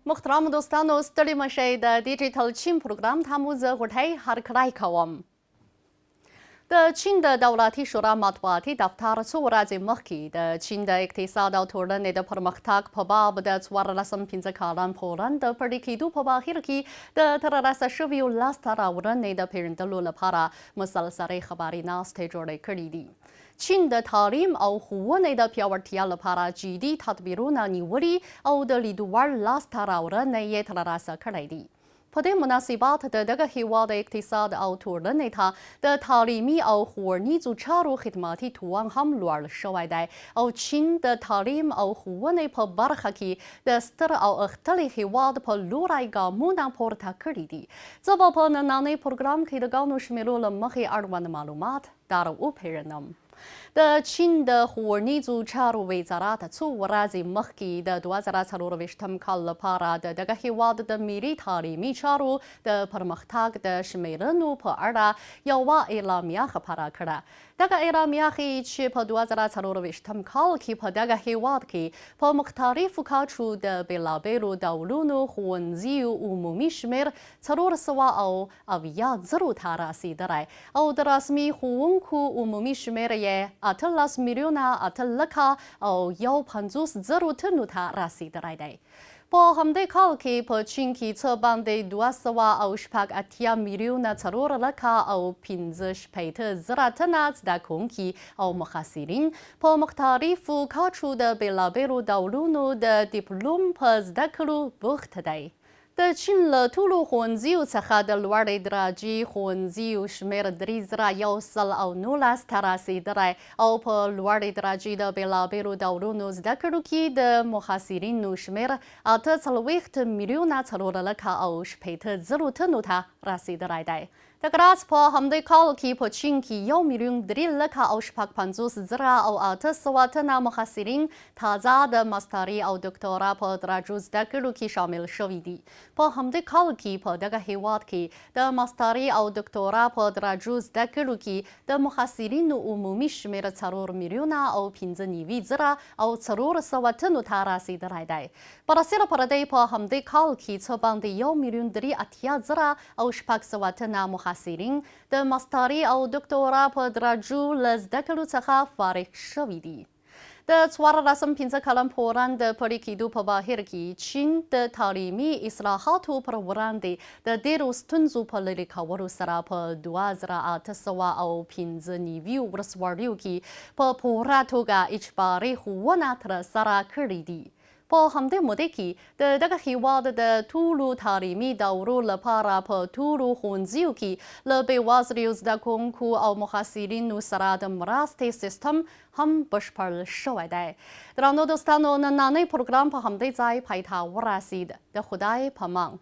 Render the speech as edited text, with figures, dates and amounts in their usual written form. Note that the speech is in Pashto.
محترم دوستانو ستړي مشئ د ډیجیټل چین پروګرام ته مو زه غوټۍ هرکلی کوم. د چین د دولتي شورا مطبوعاتي دفتر څو ورځې مخکې د چین د اقتصاد او ټولنې د پرمختګ په باب د 14 کلن پلان د پلي کېدو په بهیر کې د ترلاسه شویو لاسته راوړنې د پیژندلو لپاره مسلسلې خبري ناستې جوړې کړې دي. چین د تعلیم او ښوونې د پياوړتيا لپاره جدي تدبيرونه نيولي او د ليدو وړ لاسته راوړنې یې ترلاسه کړې دي. په دې مناسبت د دغه هیواد اقتصاد او ټولنې ته د تعلیمي او ښوونیزو چارو خدماتي توان هم لوړ شوی دی او چین د تعلیم او ښوونې په برخه کې د ستر او غښتلي هیواد په لوری ګامونه پورته کړي دي. زه به په نننۍ پروګرام کې د ګڼو شمیرو له مخې اړوند معلومات در وپېژنم. د چین د ښوونیزو چارو وزارت څو ورځې مخکې د 2024 کال لپاره د دغه هیواد د ملي تعلیمي چارو د پرمختګ د شمیرنو په اړه یوه اعلامیه خپره کړه. دغه اعلامیه ښیي چې په 2024 کال کې په دغه هیواد کې په مختلفو کچو د بېلابېلو ډولونو ښوونځیو عمومي شمېر 470,000 ته رسېدلی او د رسمي ښوونکو عمومي شمېر یې 18 میلیونه 8 لکه او 150,000 تنو ته رسېدلی دی. په همدې کال کې په چین کې څه باندې 280 میلیونه 4 لکه او 15 تنه زده کوونکي او محصلین په مختلفو کچو د بېلابېلو ډولونو د ډیپلوم په زده کړو بوخت دی. د چین له ټولو ښوونځیو څخه د لوړې درجې ښوونځیو شمېر 3,119 ته رسېدلی او په لوړې درجې د بېلابېلو ډولونو زده کړو کې د محصلینو شمېر 48 میلیونه 4 لکه او 60,000 تنو ته رسېدلی دی. دغه راز په همدې کال کې په چین کې 1 میلیون 3 لکه او 55,000 او 800 تنه محصلین تازه د ماستري او دکتورا په درجو زده کړو کې شامل شوي دي. په همدې کال کې په دغه هیواد کې د ماستري او دکتورا په درجو زده کړو کې د محصلینو عمومي شمېر 4 میلیونه او 15,000 او 400 تنو ته رسېدلی دی. برسېره پر دې په همدې کال کې څه باندې 1 میلیون 83,000 او 600 تنه محصلین د ماستري او دکتورا په درجو له زده کړو څخه فارغ شوي دي. د 14 کلن پلان د پلي کېدو په بهیر کې چین د تعلیمي اصلاحاتو پر وړاندې د ډېرو ستونزو په لرې کولو سره په 2815 ولسوالیو کې په پوره توګه اجباري ښوونه ترسره کړې دي. په همدې موده کې د دغه هیواد د ټولو تعلیمي دورو لپاره په ټولو ښوونځیو کې له بېوزلو زده کوونکو او محصلینو سره د مرستې سیستم هم بشپړ شوی دی. درنو دوستانو، نننی پروګرام په همدې ځای پای ته ورسید. د خدای په امان.